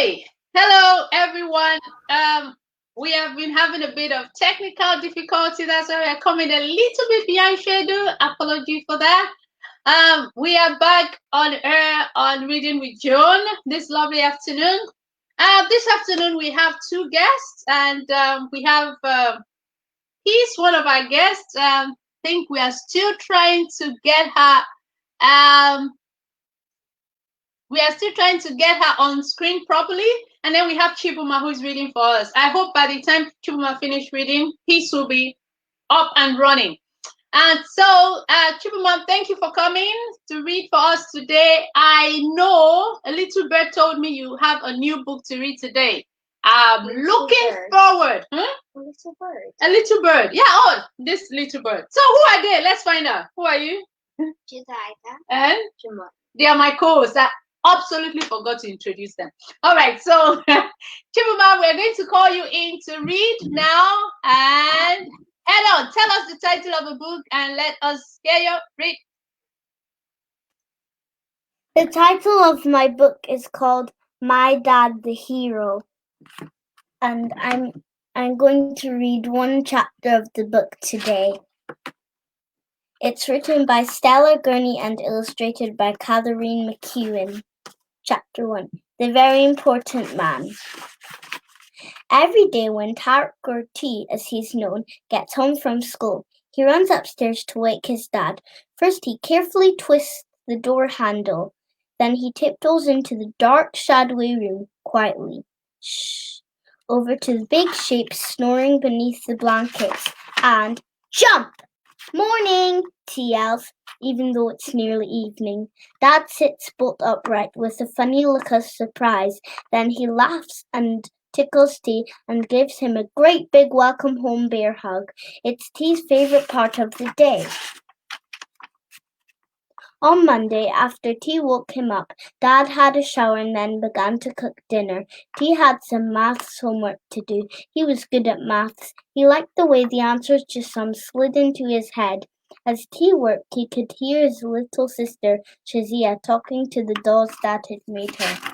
Hi, hello everyone. We have been having a bit of technical difficulty. That's why we are coming a little bit behind schedule. Apology for that. We are back on air on Reading with Joan this lovely afternoon. This afternoon we have two guests, and we have he's one of our guests. Think we are still trying to get her. Um, we are still trying to get her on screen properly. And then we have Chibunmam who's reading for us. I hope by the time Chibunmam finish reading, he will be up and running. And so, Chibunmam, thank you for coming to read for us today. I know a little bird told me you have a new book to read today. I'm looking forward. Huh? A little bird. A little bird. Yeah, oh, this little bird. So who are they? Let's find out. Who are you? Jedidah And Jamal. They are my co-hosts. I absolutely forgot to introduce them. All right, so Chibunmam, we're going to call you in to read now. And hello, tell us the title of the book and let us hear you read. The title of my book is called My Dad the Hero, and I'm going to read one chapter of the book today. It's written by Stella Gurney and illustrated by Catherine McEwen. Chapter 1. The Very Important Man. Every day when Tark, or T as he's known, gets home from school, he runs upstairs to wake his dad. First he carefully twists the door handle. Then he tiptoes into the dark, shadowy room quietly. Shh! Over to the big shape snoring beneath the blankets. And jump! Morning! T yells, even though it's nearly evening. Dad sits bolt upright with a funny look of surprise. Then he laughs and tickles T and gives him a great big welcome home bear hug. It's T's favorite part of the day. On Monday, after T woke him up, Dad had a shower and then began to cook dinner. T had some maths homework to do. He was good at maths. He liked the way the answers to some slid into his head. As T worked, he could hear his little sister, Shazia, talking to the dolls Dad had made her.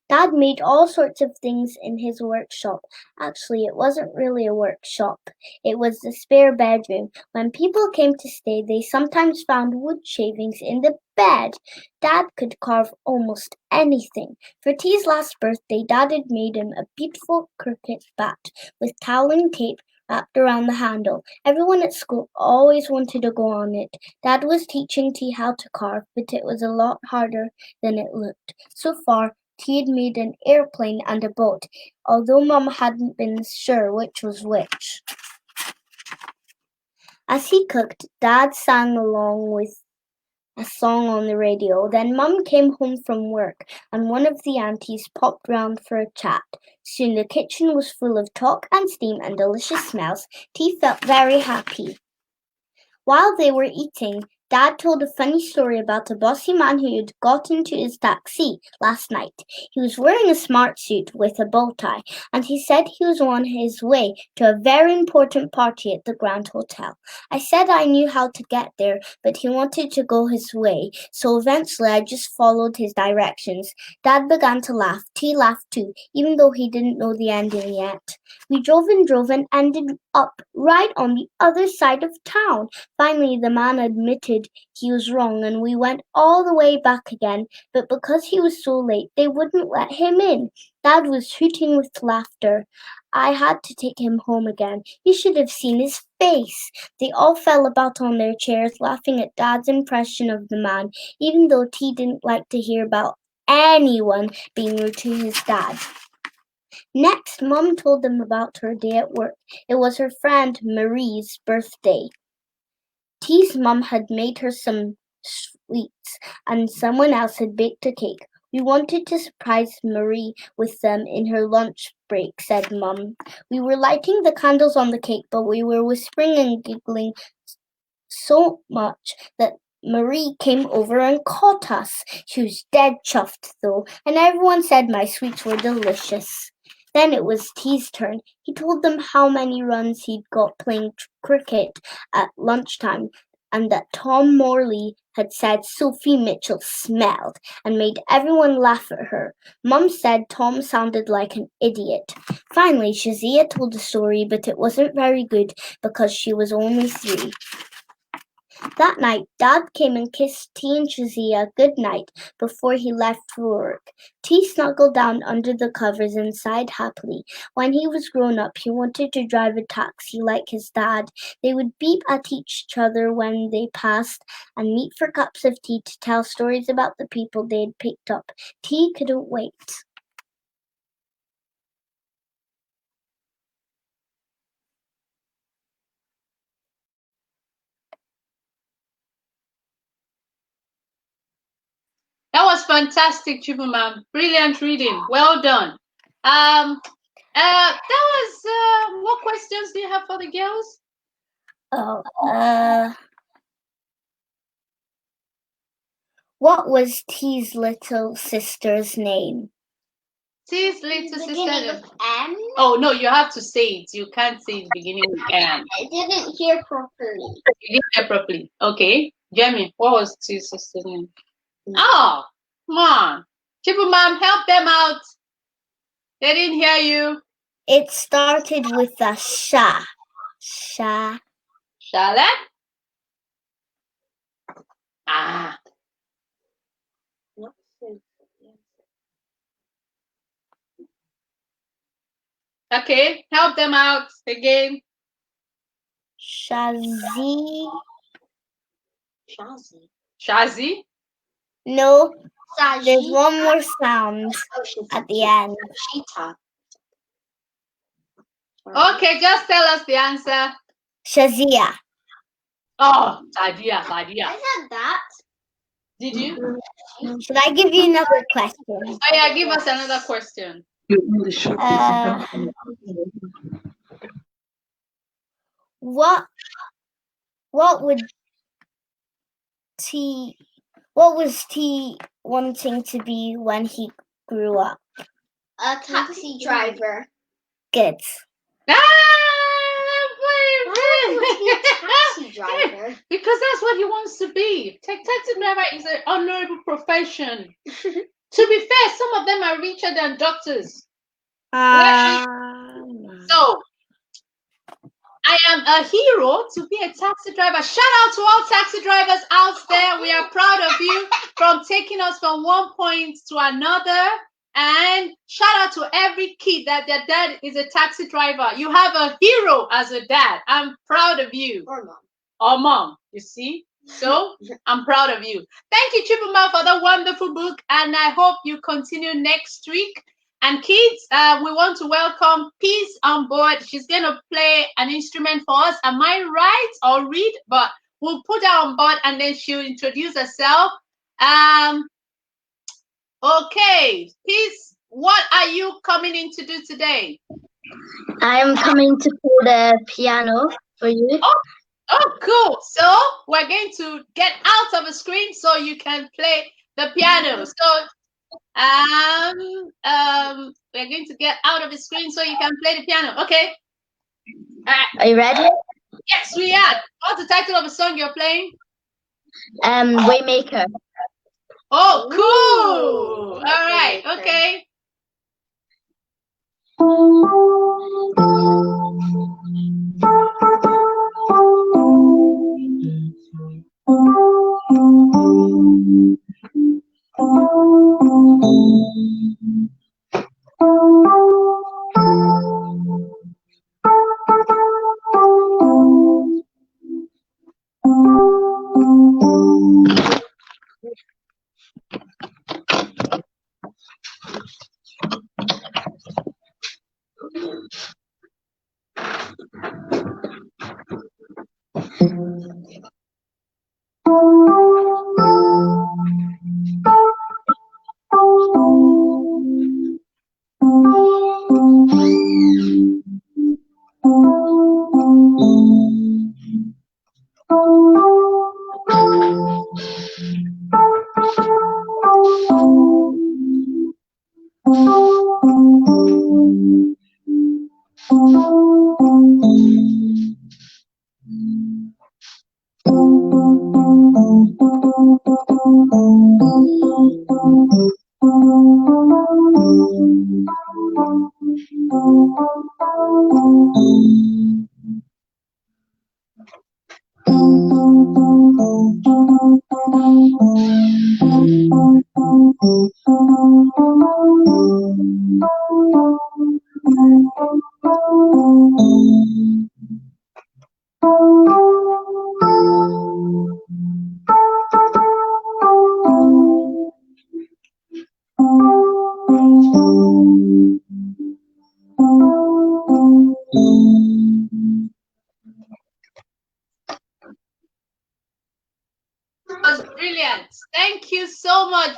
Dad made all sorts of things in his workshop. Actually, it wasn't really a workshop. It was the spare bedroom. When people came to stay, they sometimes found wood shavings in the bed. Dad could carve almost anything. For T's last birthday, Dad had made him a beautiful cricket bat with toweling tape wrapped around the handle. Everyone at school always wanted to go on it. Dad was teaching T how to carve, but it was a lot harder than it looked. So far, T had made an airplane and a boat, although Mum hadn't been sure which was which. As he cooked, Dad sang along with a song on the radio. Then Mum came home from work, and one of the aunties popped round for a chat. Soon the kitchen was full of talk and steam and delicious smells. T felt very happy. While they were eating, Dad told a funny story about a bossy man who had got into his taxi last night. He was wearing a smart suit with a bow tie, and he said he was on his way to a very important party at the Grand Hotel. I said I knew how to get there, but he wanted to go his way, so eventually I just followed his directions. Dad began to laugh. T laughed too, even though he didn't know the ending yet. We drove and ended up right on the other side of town. Finally, the man admitted he was wrong, and we went all the way back again, but because he was so late, they wouldn't let him in. Dad was hooting with laughter. I had to take him home again. You should have seen his face. They all fell about on their chairs, laughing at Dad's impression of the man, even though T didn't like to hear about anyone being rude to his dad. Next, Mum told them about her day at work. It was her friend Marie's birthday. T's mum had made her some sweets, and someone else had baked a cake. We wanted to surprise Marie with them in her lunch break, said Mum. We were lighting the candles on the cake, but we were whispering and giggling so much that Marie came over and caught us. She was dead chuffed, though, and everyone said my sweets were delicious. Then it was T's turn. He told them how many runs he'd got playing cricket at lunchtime, and that Tom Morley had said Sophie Mitchell smelled and made everyone laugh at her. Mum said Tom sounded like an idiot. Finally, Shazia told a story, but it wasn't very good because she was only 3. That night, Dad came and kissed T and Shazia good night before he left for work. T snuggled down under the covers and sighed happily. When he was grown up, he wanted to drive a taxi like his dad. They would beep at each other when they passed and meet for cups of tea to tell stories about the people they had picked up. T couldn't wait. That was fantastic, Chibunmam. Brilliant reading. Well done. That was what questions do you have for the girls? What was T's little sister's name? T's little sister. Beginning with M? Oh no, you have to say it. You can't say it beginning with M. I didn't hear properly. You didn't hear properly. Okay. Jamie, what was T's sister's name? Oh, come on. Chibunmam, help them out. They didn't hear you. It started with a sha. Sha. Charlotte? Ah. Okay, help them out again. Shazi. Shazi? No, Sajita. there's one more sound at the end. Shita. Okay, just tell us the answer. Shazia. Oh, Sadia. I said that. Did you? Should I give you another question? Oh yeah, give us another question. What was T wanting to be when he grew up? A taxi driver. Good. Taxi driver. Because that's what he wants to be. Taxi driver is an honorable profession. To be fair, some of them are richer than doctors. So, I am a hero to be a taxi driver. Shout out to all taxi drivers out there. We are proud of you from taking us from one point to another. And shout out to every kid that their dad is a taxi driver. You have a hero as a dad. I'm proud of you. Or mom. Or mom, you see? So, I'm proud of you. Thank you, Chibunmam, for the wonderful book. And I hope you continue next week. And kids, we want to welcome Peace on board. She's going to play an instrument for us. Am I right? Or read? But we'll put her on board and then she'll introduce herself. Okay, Peace, what are you coming in to do today? I am coming to play the piano for you. Oh, cool. So we're going to get out of the screen so you can play the piano. So we're going to get out of the screen so you can play the piano. Okay. Are you ready? Yes, we are. What's the title of the song you're playing? Waymaker. Oh, cool. All right. Okay.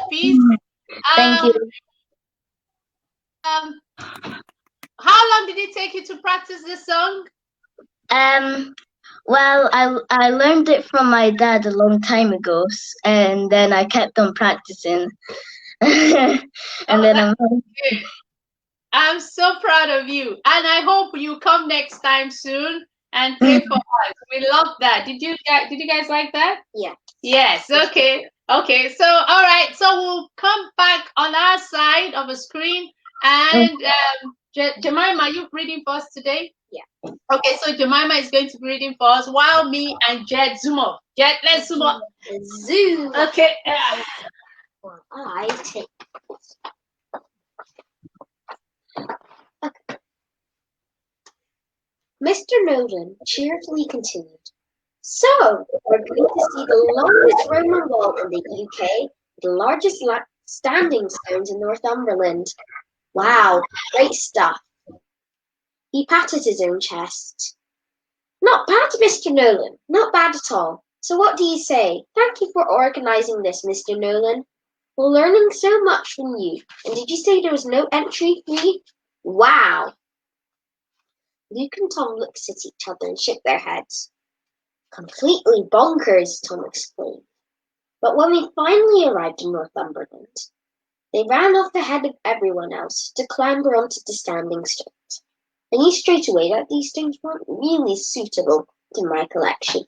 piece. Thank you. How long did it take you to practice this song? Well, I learned it from my dad a long time ago, and then I kept on practicing. And then I'm so proud of you, and I hope you come next time soon and play for us. We love that. Did you guys like that? Yeah. Yes. Okay. Okay. So all right. So we'll come back on our side of the screen, and Jemima, are you reading for us today? Yeah. Okay. So Jemima is going to be reading for us while me and Jed zoom up. Jed, let's zoom up. Zoom. Okay. Well, I take. Mr. Nolan cheerfully continued. So, we're going to see the longest Roman wall in the UK, the largest standing stones in Northumberland. Wow, great stuff. He patted his own chest. Not bad, Mr. Nolan, not bad at all. So what do you say? Thank you for organising this, Mr. Nolan. We're learning so much from you. And did you say there was no entry fee? Wow. Luke and Tom looked at each other and shook their heads. Completely bonkers, Tom exclaimed. But when we finally arrived in Northumberland, they ran off ahead of everyone else to clamber onto the standing stones. I knew straight away that these stones weren't really suitable to my collection.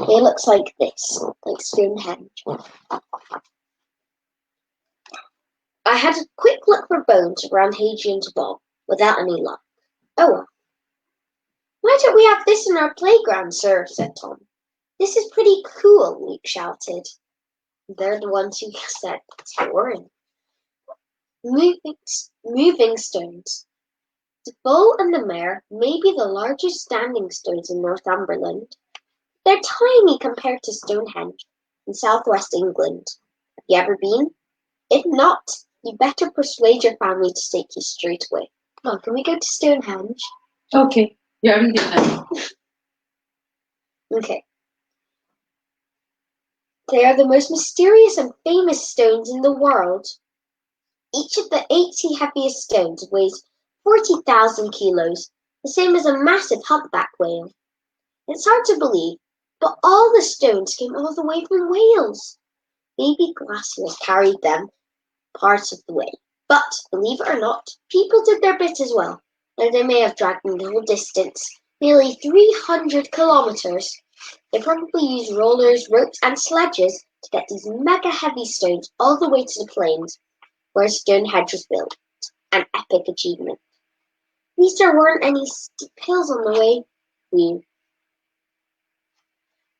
They looked like this, like Stonehenge. I had a quick look for bones around Hadrian's Wall, without any luck. Oh well. Why don't we have this in our playground, sir? Said Tom. This is pretty cool, Luke shouted. They're the ones who said touring. Moving stones. The Bull and the Mare may be the largest standing stones in Northumberland. They're tiny compared to Stonehenge in southwest England. Have you ever been? If not, you better persuade your family to take you straight away. Come on, can we go to Stonehenge? Okay. You're reading now. Okay. They are the most mysterious and famous stones in the world. Each of the 80 heaviest stones weighs 40,000 kilos, the same as a massive humpback whale. It's hard to believe, but all the stones came all the way from Wales. Baby glaciers carried them part of the way. But, believe it or not, people did their bit as well, though they may have dragged them the whole distance, nearly 300 kilometres. They probably used rollers, ropes and sledges to get these mega heavy stones all the way to the plains where Stonehenge was built. An epic achievement. At least there weren't any steep hills on the way.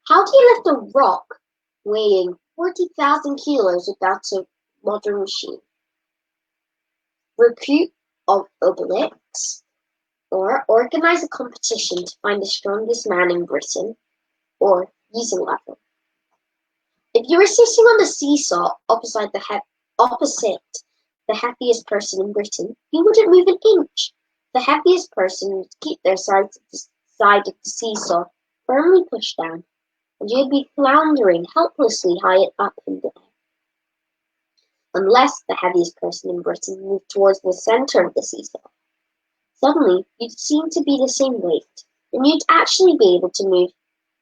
How do you lift a rock weighing 40,000 kilos without a modern machine? Recruit obelisk, or organise a competition to find the strongest man in Britain, or use a lever. If you were sitting on the seesaw opposite the heaviest person in Britain, you wouldn't move an inch. The heaviest person would keep their side of the seesaw firmly pushed down, and you'd be floundering helplessly high up in the air. Unless the heaviest person in Britain moved towards the centre of the seesaw. Suddenly, you'd seem to be the same weight, and you'd actually be able to move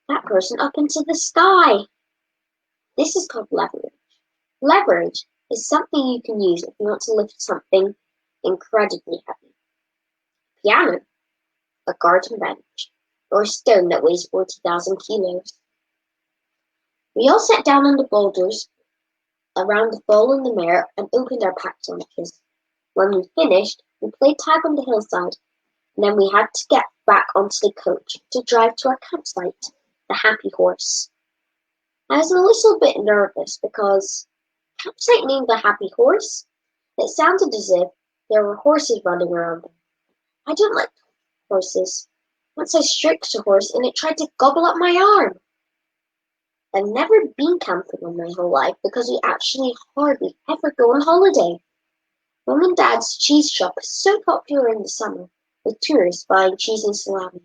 that person up into the sky. This is called leverage. Leverage is something you can use if you want to lift something incredibly heavy. Piano, a garden bench, or a stone that weighs 40,000 kilos. We all sat down on the boulders around the Bull and the Mare and opened our pack lunches. When we finished, we played tag on the hillside, and then we had to get back onto the coach to drive to our campsite, the Happy Horse. I was a little bit nervous because campsite named the Happy Horse. It sounded as if there were horses running around them. I don't like horses. Once I stroked a horse and it tried to gobble up my arm. I've never been camping in my whole life because we actually hardly ever go on holiday. Mum and Dad's cheese shop is so popular in the summer, with tourists buying cheese and salami.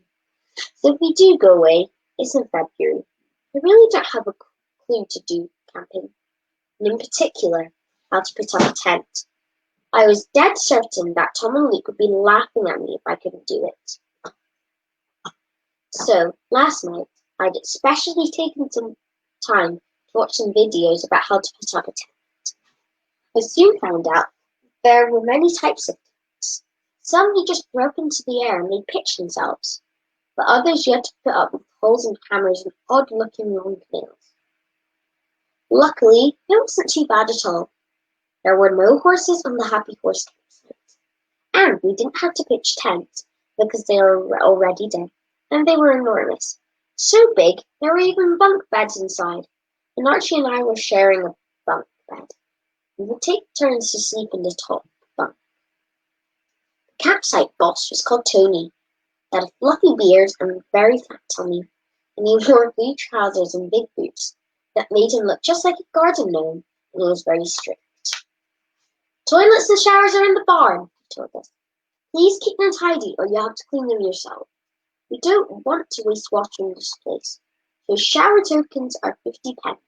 So if we do go away, it's in February. I really don't have a clue to do camping. And in particular, how to put up a tent. I was dead certain that Tom and Luke would be laughing at me if I couldn't do it. So, last night, I'd especially taken some time to watch some videos about how to put up a tent. I soon found out there were many types of tents. Some you just broke into the air and they'd pitch themselves, but others you had to put up with holes and hammers and odd-looking long nails. Luckily, it wasn't too bad at all. There were no horses on the Happy Horse campsite, and we didn't have to pitch tents because they were already dead, and they were enormous. So big, there were even bunk beds inside, and Archie and I were sharing a bunk bed. We would take turns to sleep in the top bunk. The campsite boss was called Tony. He had a fluffy beard and a very fat tummy, and he wore blue trousers and big boots that made him look just like a garden gnome, and he was very strict. Toilets and showers are in the barn, he told us. Please keep them tidy or you'll have to clean them yourself. We don't want to waste water in this place, so shower tokens are 50 pence.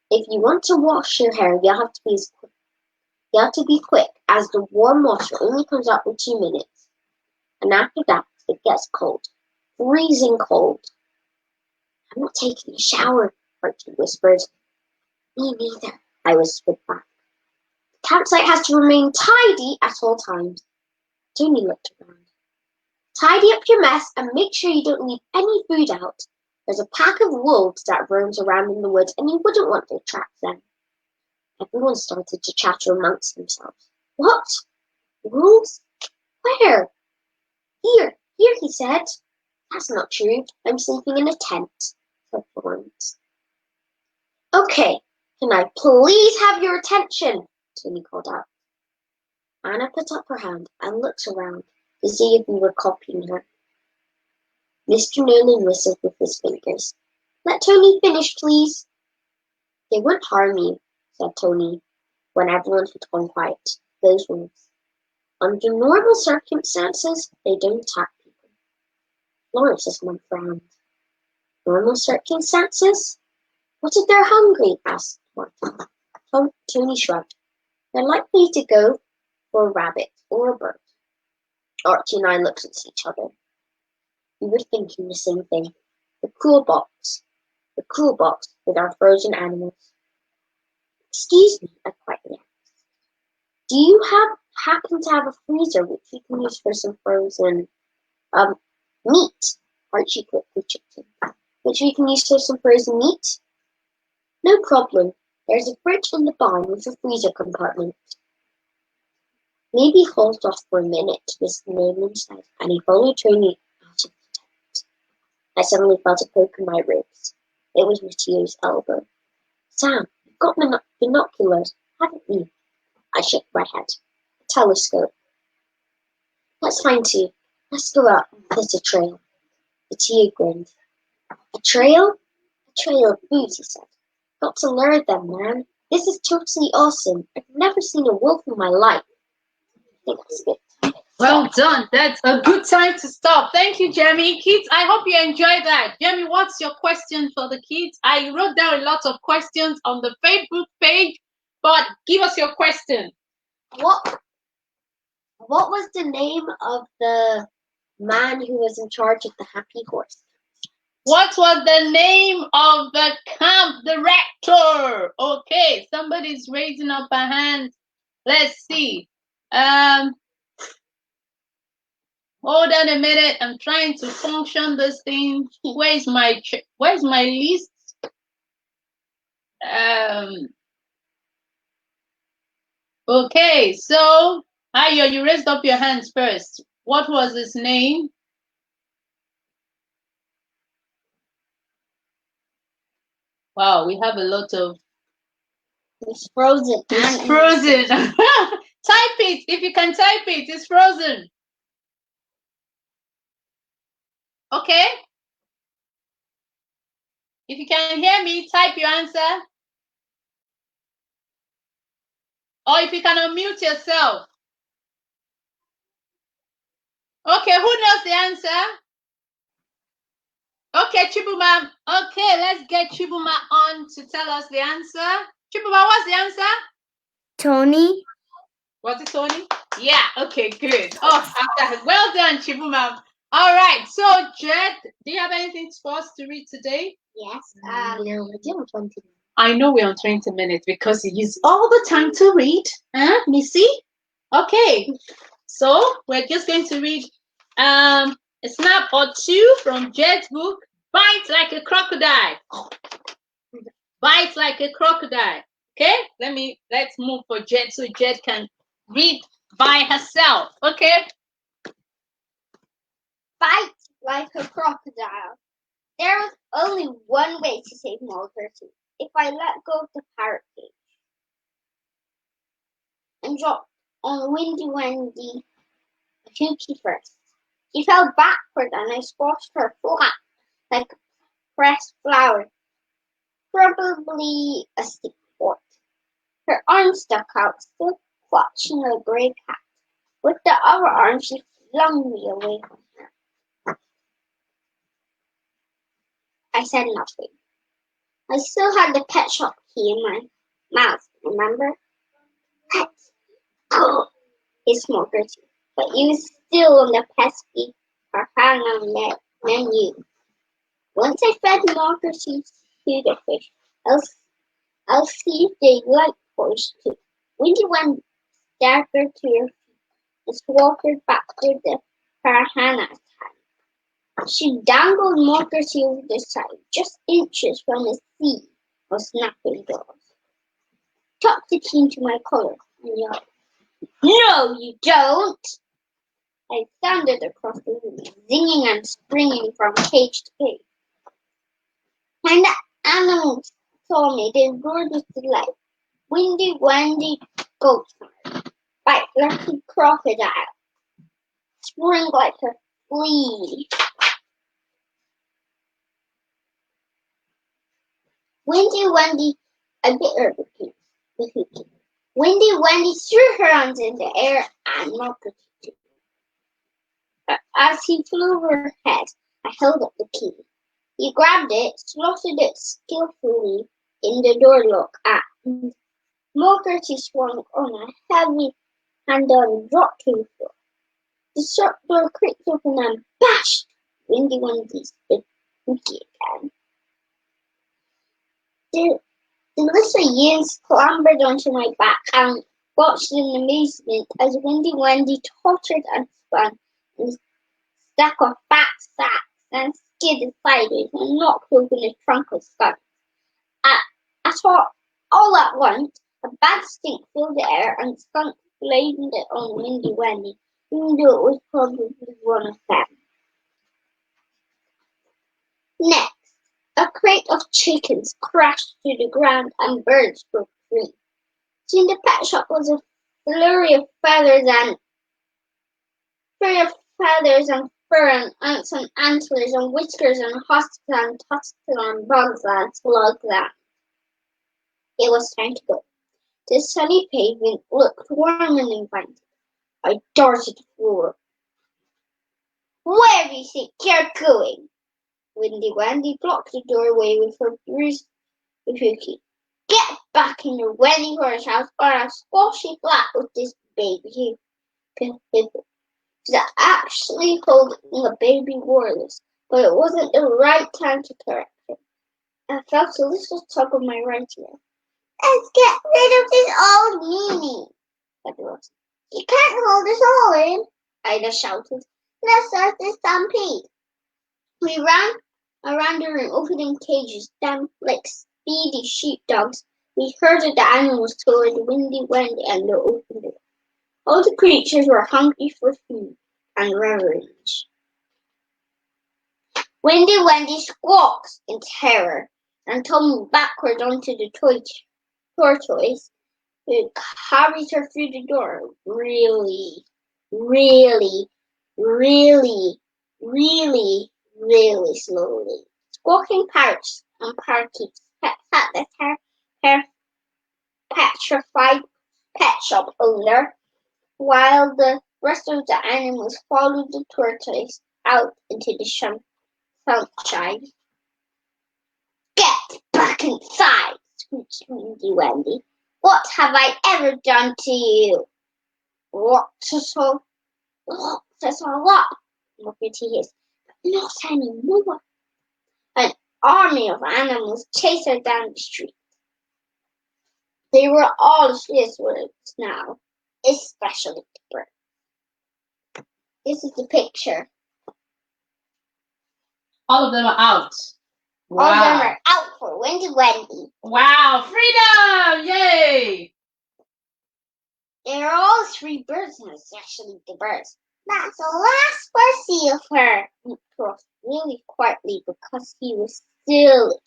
If you want to wash your hair, you'll have to be quick. You have to be quick, as the warm water only comes out for 2 minutes, and after that it gets cold, freezing cold. I'm not taking a shower, Archie whispered. Me neither, I whispered back. The campsite has to remain tidy at all times. Tony looked around. Tidy up your mess and make sure you don't leave any food out. There's a pack of wolves that roams around in the woods and you wouldn't want to trap them. Everyone started to chatter amongst themselves. What? Wolves? Where? Here, he said. That's not true. I'm sleeping in a tent, said Florence. Okay, can I please have your attention? Tony called out. Anna put up her hand and looked around to see if we were copying her. Mr. Nolan whistled with his fingers. Let Tony finish, please. They won't harm you, said Tony, when everyone had gone quiet. Those words. Under normal circumstances, they don't attack people. Florence's mum frowned. Normal circumstances? What if they're hungry? Asked Martin. Tony shrugged. They're likely to go for a rabbit or a bird. Archie and I looked at each other. We were thinking the same thing. The cool box with our frozen animals. Excuse me, I quietly asked. Do you happen to have a freezer which we can use for some frozen meat? Archie quickly chipped in. Which we can use for some frozen meat? No problem. There's a fridge in the barn with a freezer compartment. Maybe hold off for a minute, Mr. Nolan said, and he followed Tony out of the tent. I suddenly felt a poke in my ribs. It was Matthieu's elbow. Sam, you've got binoculars, haven't you? I shook my head. A telescope. Let's find two. Let's go out and hit a trail. Mathieu grinned. A trail? A trail of boots, he said. Got to lure them, man. This is totally awesome. I've never seen a wolf in my life. I think that's good. Well done. That's a good time to stop. Thank you, Jamie. Kids, I hope you enjoyed that. Jamie, what's your question for the kids? I wrote down a lot of questions on the Facebook page, but give us your question. What was the name of the man who was in charge of the Happy Horse? What was the name of the camp director? Okay, somebody's raising up a hand. Let's see. Hold on a minute. I'm trying to function this thing. Where's my list? Okay, so Ayo, you raised up your hands first. What was his name? Wow, we have a lot of. It's frozen. It's frozen. Type it if you can type it. It's frozen. Okay. If you can hear me, type your answer. Or if you can unmute yourself. Okay, who knows the answer? Okay, Chibunmam. Okay, let's get Chibunmam on to tell us the answer. Chibunmam, what's the answer? Tony? Was it Tony? Yeah, okay, good. Oh, well done, Chibunmam. All right, so Jed, do you have anything for us to read today? Yes, we're already on 20 minutes. I know we're on 20 minutes because you use all the time to read. Huh, Missy? Okay, so we're just going to read a snap or two from Jed's book, Bites Like a Crocodile. Bites Like a Crocodile. Okay, let's move for Jed so Jed can read by herself. Okay. Fight like a crocodile. There was only one way to save Mulberry. If I let go of the parrot cage and dropped on Windy Wendy Pookie first. She fell backward and I squashed her flat like a pressed flower, probably a stick fork. Her arm stuck out, still clutching a grey cat. With the other arm she flung me away from her. I said nothing. I still had the pet shop key in my mouth, remember? Let's go, hissed Mulberry, but he was still on the pesky Tartan menu. Once I fed Mulberry to the fish, I'll see if they like porridge too. Windy Wendy staggered to her feet and swaggered back to the Tarhana's hand. She dangled Mulberry over the side, just inches from the sea of snapping jaws. Tucked the key into my collar and yelled, "No, you don't!" I thundered across the room, zinging and springing from cage to cage. When the animals saw me, they roared with delight. Windy Wendy goat bite like a crocodile, spring like a flea. Windy Wendy, I bit her with Hookie. Windy Wendy threw her arms in the air and mocked her. As he flew over her head, I held up the key. He grabbed it, slotted it skillfully in the door lock, and Mulberry swung on a heavy handle and dropped to the floor. The shop door creaked open and bashed Windy Wendy's big Hookie again. The little yins clambered onto my back and watched in amazement as Windy Wendy tottered and spun and stack of fat sacks and skidded sideways and knocked over the trunk of skunks. All at once, a bad stink filled the air and skunk blamed it on Windy Wendy, even though it was probably one of them. Next, a crate of chickens crashed to the ground and birds broke free. Soon the pet shop was a flurry of feathers and fur and ants and antlers and whiskers and husks and tusks and bugs and slugs and it was time to go. The sunny pavement looked warm and inviting. I darted forward. Where do you think you're going? Windy Wendy blocked the doorway with her bruised Hookie. Get back in your Wendy horse house or I'll squash you flat with this baby. She's actually holding a baby warless, but it wasn't the right time to correct her. I felt a little tug of my right ear. Let's get rid of this old meanie, said Rosie. You can't hold us all in, Ida shouted. Let's start the stampede. We ran around the room, opening cages, them like speedy sheepdogs. We herded the animals toward Windy Wendy and the open door. All the creatures were hungry for food and revenge. Windy Wendy squawked in terror and tumbled backward onto the tortoise who carried her through the door really, really, really, really, really slowly. Squawking parrots and parakeets at the petrified pet shop owner, while the rest of the animals followed the tortoise out into the sunshine. Get back inside, screeched Windy Wendy. What have I ever done to you? Lots a lot, Mufferty hissed. Not anymore. An army of animals chased her down the street. They were all fierce words now, especially the bird. This is the picture. All of them are out. All of them are out for Wendy Wendy. Wow, freedom! Yay! There are all three birds, and especially the birds. That's the last we'll see of her. He crossed really quietly because he was silly.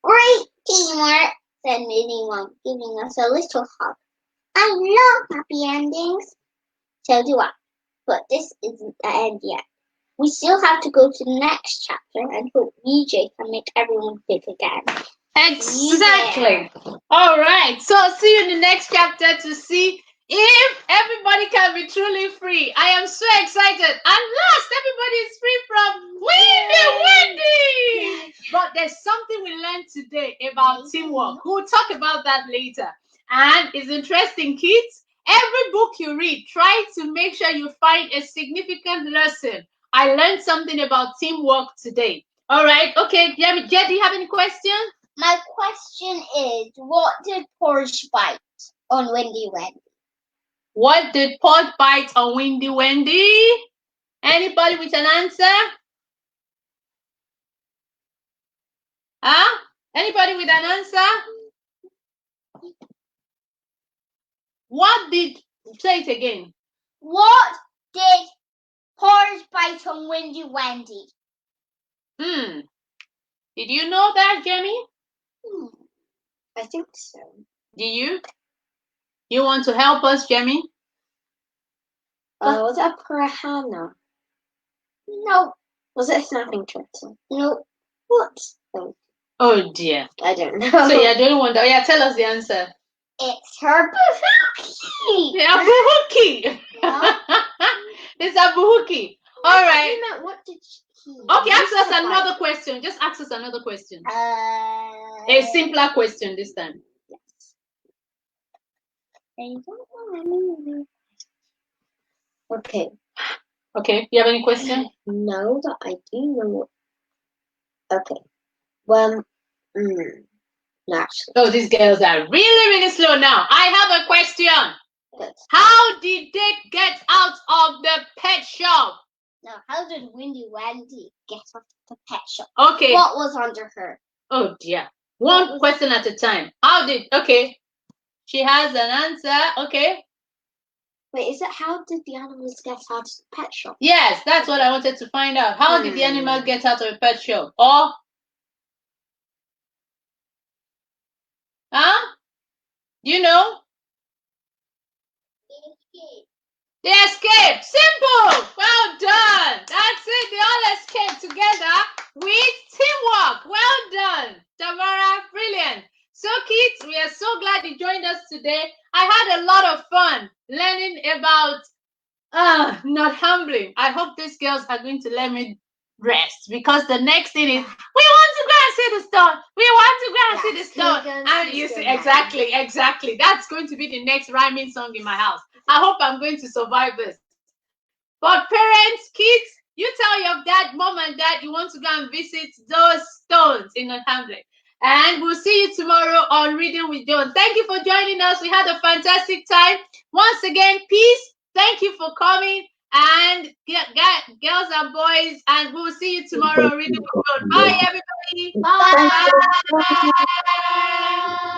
Great teamwork, said Minnie Mom, giving us a little hug. I love happy endings. So do I. But this isn't the end yet. We still have to go to the next chapter and hope VJ can make everyone fit again. Exactly. All right. So I'll see you in the next chapter to see if everybody can be truly free. I am so excited. At last, everybody is free from Wendy. But there's something we learned today about teamwork. We'll talk about that later. And it's interesting, kids. Every book you read, try to make sure you find a significant lesson. I learned something about teamwork today. All right. Okay. Jed, do you have any questions? My question is, what did Porridge bite on Wendy Wendy? What did Porridge bite on Wendy Wendy? Anybody with an answer? Huh? Anybody with an answer? What did, say it again. What did Porridge bite on Wendy Wendy? Did you know that, Jamie? I think so. Do you? You want to help us, Jamie? Was it a piranha? No. Was it a snapping turtle? No. What? Oh dear. I don't know. So you're the only one. Yeah, tell us the answer. It's her buhuki. Yeah, buhuki. It's a buhuki. All right. What did he? Okay, ask us another question. Just ask us another question. A simpler question this time. Yes. I don't know. Okay. Okay. You have any question? No, but I do know. Okay. Well, actually. Oh, these girls are really, really slow now. I have a question. Good. How did they get out of the pet shop? No, how did Wendy Wendy get out of the pet shop? Okay. What was under her? Oh dear. One question at a time. How did, okay. She has an answer. Okay. Wait, is it how did the animals get out of the pet shop? Yes, that's what I wanted to find out. How did the animals get out of a pet shop? Or, you know? They escaped. Simple. Well done. That's it. They all escaped together with teamwork. Well done, Tamara. Brilliant. So, kids, we are so glad you joined us today. I had a lot of fun learning about not humbling. I hope these girls are going to let me rest, because the next thing is, we want to go and see the stone. We want to go and see the stone. And you see, exactly. That's going to be the next rhyming song in my house. I hope I'm going to survive this. But parents, kids, you tell your dad, mom and dad, you want to go and visit those stones in Northampton. And we'll see you tomorrow on Reading with Joan. Thank you for joining us. We had a fantastic time. Once again, peace. Thank you for coming. And girls and boys, and we'll see you tomorrow on Reading with Joan. Bye, everybody. Bye.